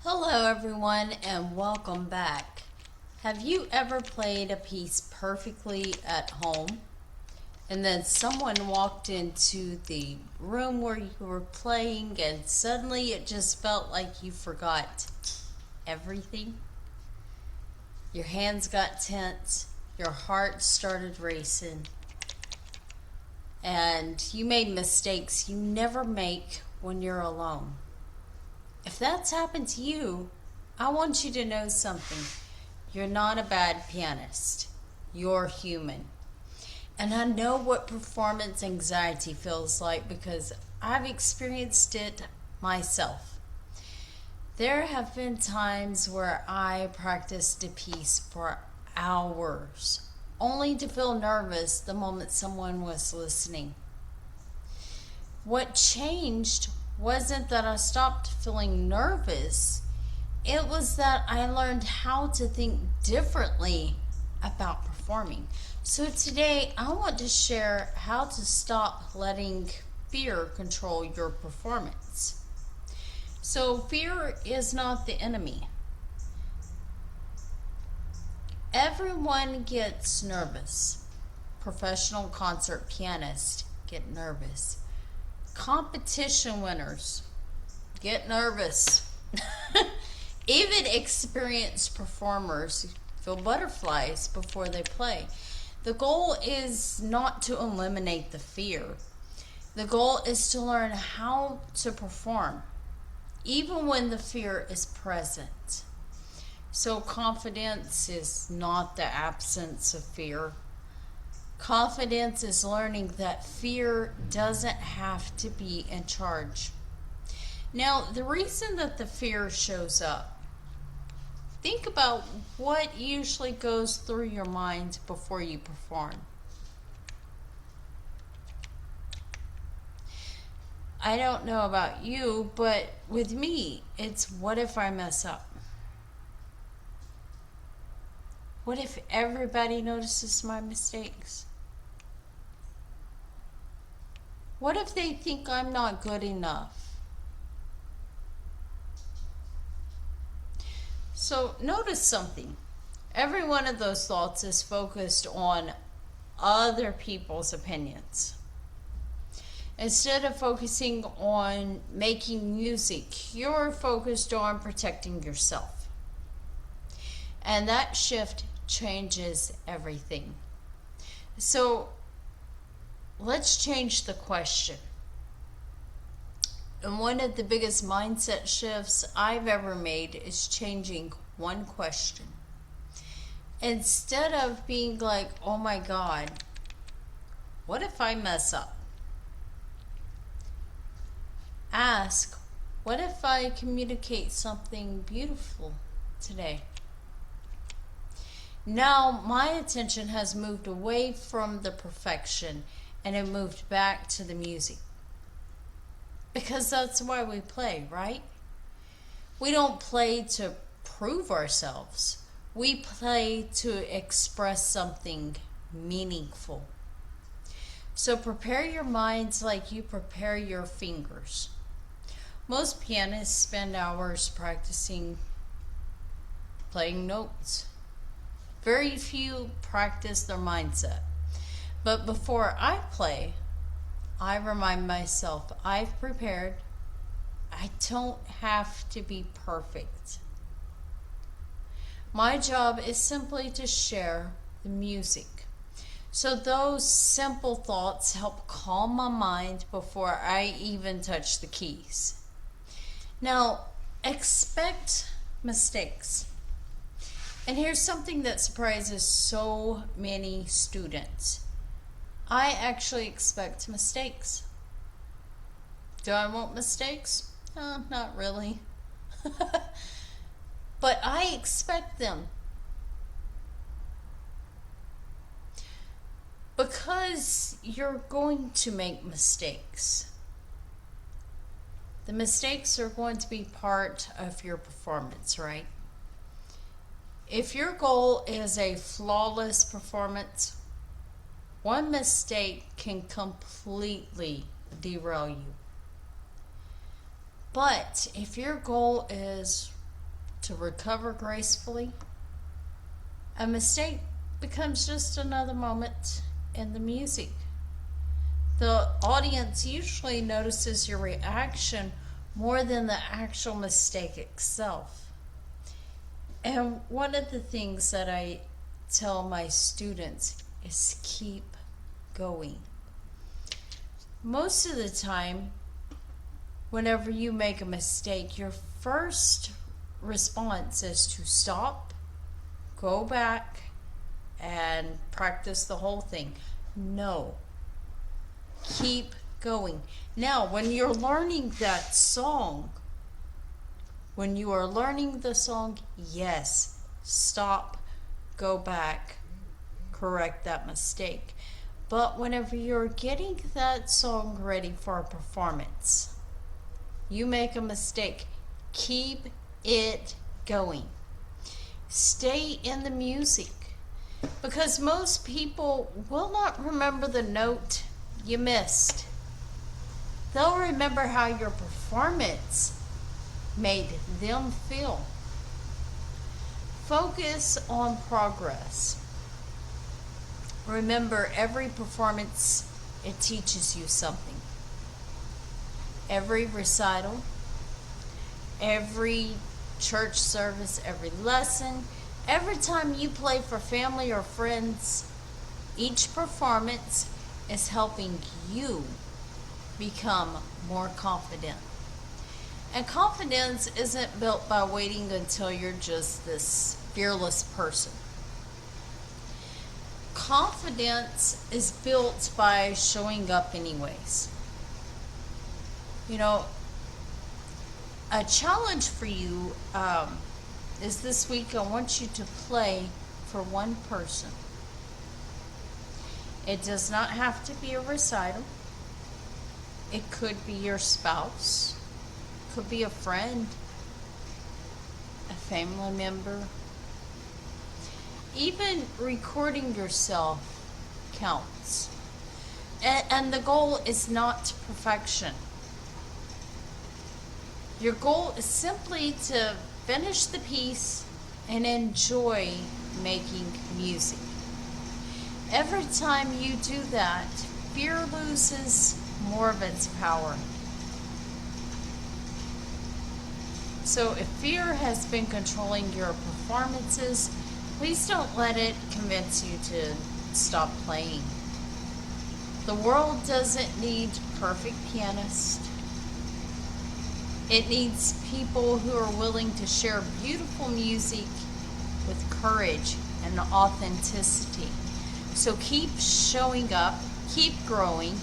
Hello, everyone, and welcome back. Have you ever played a piece perfectly at home and then someone walked into the room where you were playing and suddenly it just felt like you forgot everything? Your hands got tense, your heart started racing, and you made mistakes you never make when you're alone. If that's happened to you, I want you to know something. You're not a bad pianist. You're human. And I know what performance anxiety feels like because I've experienced it myself. There have been times where I practiced a piece for hours, only to feel nervous the moment someone was listening. What changed wasn't that I stopped feeling nervous, it was that I learned how to think differently about performing. So today I want to share how to stop letting fear control your performance. So fear is not the enemy. Everyone gets nervous. Professional concert pianists get nervous. Competition winners get nervous. Even experienced performers feel butterflies before they play. The goal is not to eliminate the fear. The goal is to learn how to perform, even when the fear is present. So confidence is not the absence of fear. Confidence is learning that fear doesn't have to be in charge. Now, the reason that the fear shows up, think about what usually goes through your mind before you perform. I don't know about you, but with me, it's what if I mess up? What if everybody notices my mistakes? What if they think I'm not good enough? So notice something. Every one of those thoughts is focused on other people's opinions. Instead of focusing on making music, you're focused on protecting yourself. And that shift changes everything. So let's change the question. And one of the biggest mindset shifts I've ever made is changing one question. Instead of being like, oh my God, what if I mess up? Ask, what if I communicate something beautiful today? Now my attention has moved away from the perfection and it moved back to the music. Because that's why we play, right? We don't play to prove ourselves. We play to express something meaningful. So prepare your minds like you prepare your fingers. Most pianists spend hours practicing playing notes. Very few practice their mindset. But before I play, I remind myself, I've prepared. I don't have to be perfect. My job is simply to share the music. So those simple thoughts help calm my mind before I even touch the keys. Now, expect mistakes. And here's something that surprises so many students. I actually expect mistakes. Do I want mistakes? Not really. But I expect them. Because you're going to make mistakes. The mistakes are going to be part of your performance, right? If your goal is a flawless performance, one mistake can completely derail you. But if your goal is to recover gracefully, a mistake becomes just another moment in the music. The audience usually notices your reaction more than the actual mistake itself. And one of the things that I tell my students is keep going. Most of the time, whenever you make a mistake, your first response is to stop, go back, and practice the whole thing. No. Keep going. Now, when you're learning that song, when you are learning the song, yes, stop, go back, correct that mistake. But whenever you're getting that song ready for a performance, you make a mistake, keep it going. Stay in the music, because most people will not remember the note you missed. They'll remember how your performance made them feel. Focus on progress. Remember, every performance, it teaches you something. Every recital, every church service, every lesson, every time you play for family or friends, each performance is helping you become more confident. And confidence isn't built by waiting until you're just this fearless person. Confidence is built by showing up anyways. You know, a challenge for you is this week I want you to play for one person. It does not have to be a recital. It could be your spouse. It could be a friend, a family member. Even recording yourself counts. And the goal is not perfection. Your goal is simply to finish the piece and enjoy making music. Every time you do that, fear loses more of its power. So if fear has been controlling your performances, please don't let it convince you to stop playing. The world doesn't need perfect pianists. It needs people who are willing to share beautiful music with courage and authenticity. So keep showing up, keep growing,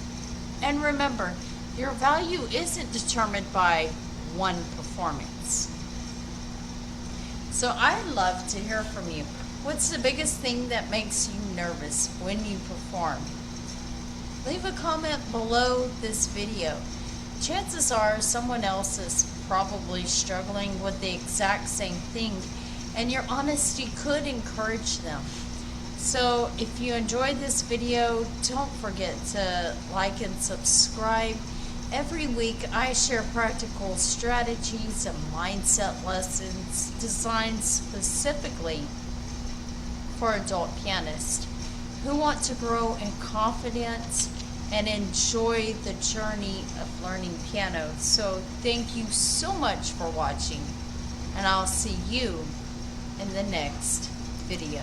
and remember, your value isn't determined by one performance. So I'd love to hear from you. What's the biggest thing that makes you nervous when you perform? Leave a comment below this video. Chances are someone else is probably struggling with the exact same thing, and your honesty could encourage them. So if you enjoyed this video, don't forget to like and subscribe. Every week I share practical strategies and mindset lessons designed specifically for adult pianists who want to grow in confidence and enjoy the journey of learning piano. So thank you so much for watching, and I'll see you in the next video.